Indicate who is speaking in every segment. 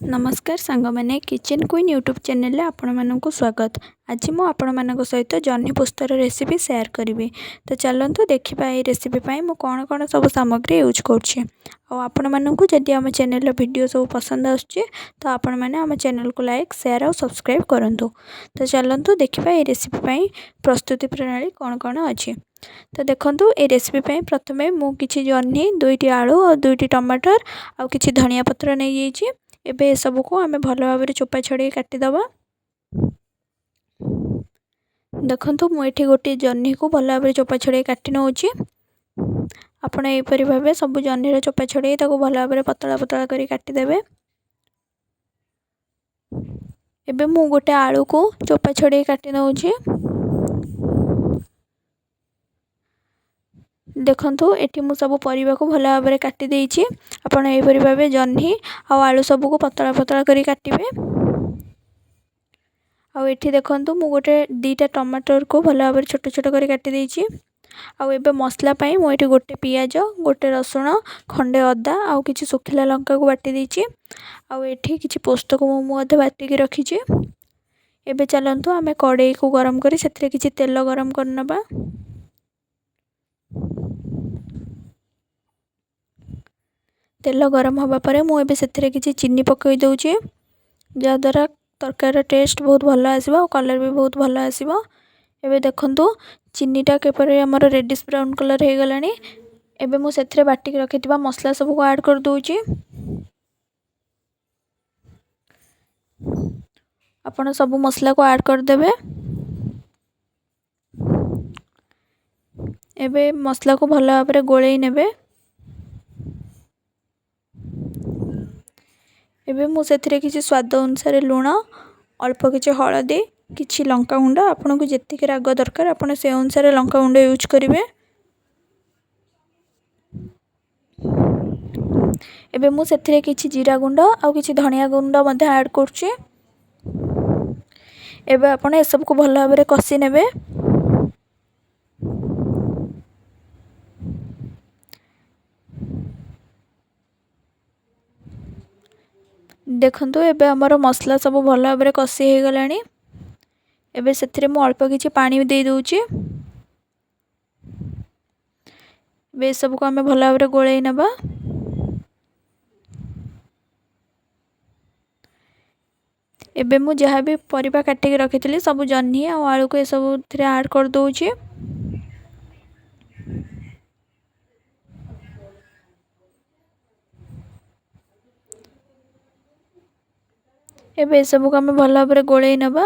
Speaker 1: नमस्कार सांग मैंने किचन क्वीन यूट्यूब चैनल रे आपण मानक स्वागत। आज मु आपण मानक सहित जह्नी पोस्तर रेसिपी शेयर करी। तो चलतु देखा ये रेसिपी मु कौन कौन सब सामग्री यूज कर आपण मानक जदि आम चैनल वीडियो सब पसंद आसुचे तो आपण मैंने आम चैनल को लाइक शेयर और सब्सक्राइब करूँ। तो चलतु देखा ये रेसिपी प्रस्तुति प्रणाली कौन कौन अच्छी। तो देखो ये रेसिपी प्रथमे मु किछि जह्नी 2टी आलू और 2टी टमाटर आउ किछि धनिया पत्र नहीं जाइए। एबे सब को आम भल भाव चोपा छड़े काटिदबा। देखु मुझे गोटे जह्नी को भल भाव चोपा छड़े काटि नौची। आपण यहपरी भाव सब जह्नी चोपा छड़े भल भाव पतला पतला कर काटिदेवे। एबे मु गोटे आलू को चोपा छड़े काटि नौची। देखु एटी मु सब परिवा को भल भाव काटी देइछि। आपण एपरि भाबे जह्नी आ आलू सब को पतला पतला करी काटिबे। आ एठी देखंतु मु गोटे 2टा टमाटर को भल भाव छोट छोट करी काटी देइछि। आ एबे मसला पई मु एठी गोटे पियाज गोटे रसुण खंडे अदा आ किछि सुखिला लंका को बाटी देइछि। आ एठी किछि पोस्त को मु अधे बाटी के रखिछि। एबे चलंतु आमे कड़ाई को गरम करी सेथरे किछि तेल गरम करनबा। तेल गरम होगा पर मुझे से किसी चीनी पकई दूचे जहाद्वारा तरकार टेस्ट बहुत भल आसो कलर भी बहुत भल आसो। एबे देखंतु चीनीटा केपरे हमर रेडिश ब्राउन कलर हो गलानी। एबे मु सेथरे बाटी के रखिथिबा मसला सब को ऐड कर दूची। आपण सब मसला को ऐड कर देबे। एबे मसला को भल भाव गोळेई नेबे। एबे मु सेथरे किछि स्वाद अनुसार लूण अल्प किछि हळदी किछि लंका गुंड आपन को जेतिक राग दरकार आपन से अनुसार लंका गुंड यूज करिवे। एबे मु सेथरे किछि जीरा गुंड आ किछि धनिया गुंड मध्ये ऐड करछि। एबे आपन ए सब को भल भाव कसी नेबे। देखंतु एबे हमर मसला सब भल भाव कसी हो गलानी। एबे सेथरे मु अल्प किछि पानी दे दूची। बे सब को हमें भल भाव गोळेई नबा। एबे मु जहाँ भी परिबा काटी के रखिथिली सब जह्नी आ आलू को ए सब थरे ऐड कर दूची। एबे सब को हमें भल भाव गोळेई नबा।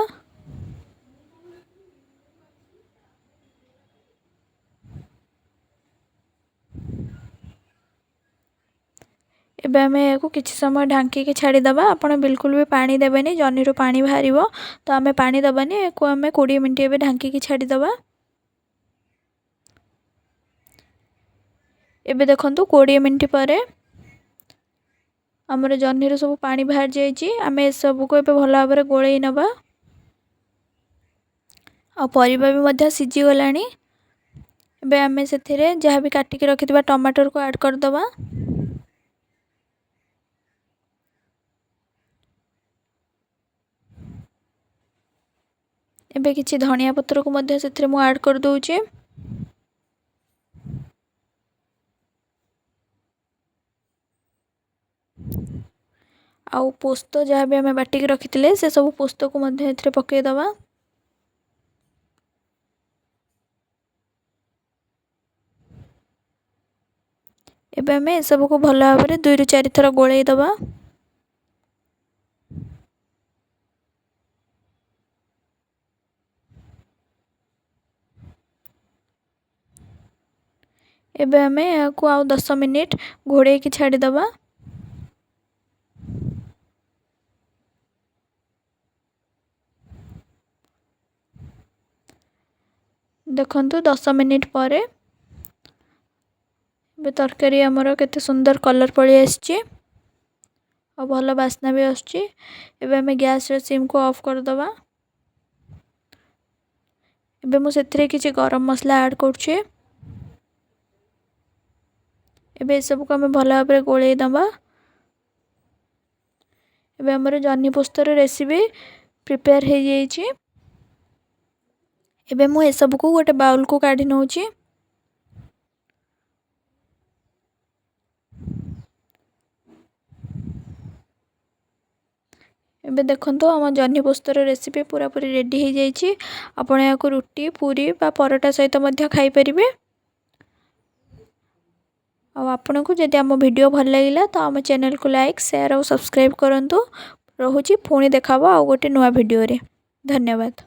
Speaker 1: एबे हमें को किछि समय ढांकी के छाड़ी दबा। आपण बिल्कुल भी पानी देबेनी जह्नी रो पानी बाहरिबो तो हमें पानी दबानी को हमें 20 मिनिट एबे ढांकी के छाड़ी दबा। एबे देखंतु 20 मिनिट परे हमर जह्नी रो सब पानी बाहर जाईची। हमें सब को एबे भल भाव गोळेई नबा। आ परिबा भी मध्य सिझी गलानी। एबे हमें सेथिरे जहाँ भी काटी के रखितबा टमाटर को ऐड कर दबा। एबे किछि धनिया पत्र को मध्य सेथिरे मु ऐड कर दूची। आउ पोस्त जहाँ भी हमें बाटी के रखिथिले से सब पोस्त को मध्य एथिरे पके दबा। एबे हमें सब को भल भाव 2 ରୁ 4 थर गोळेई दबा। एबे हमें को आउ 10 मिनिट घोड़े की छाड़ी दबा। देखंतु 10 मिनिट परे बे तरकारी हमरो केते सुंदर कलर पड़ी आछि और भल बास्ना भी आछि। एबे हमें गैस रे सिम को ऑफ कर दबा। एबे मु सेथरे किछि गरम मसला ऐड करछि। एबे सब को हमें भल भाव गोळेई दबा। ଏବେ हमर जह्नी पोस्तर रेसिपी प्रिपेयर हो जाइए। एबे मु ए सब को गोटे बाउल को काढ़ी नौची। एबे देखंतो हम जह्नी पोस्तर रेसिपी पूरा पूरी रेडी हो जाइए। आपण या को रुटी पूरी बा परोटा सहित मध्य खाई परिबे। और आपन को जदि आम वीडियो भल लगिला तो आम चैनल को लाइक शेयर और सब्सक्राइब करंतु। रहुची पुणी देखाबो आ गोटे नुआ वीडियो रे। धन्यवाद।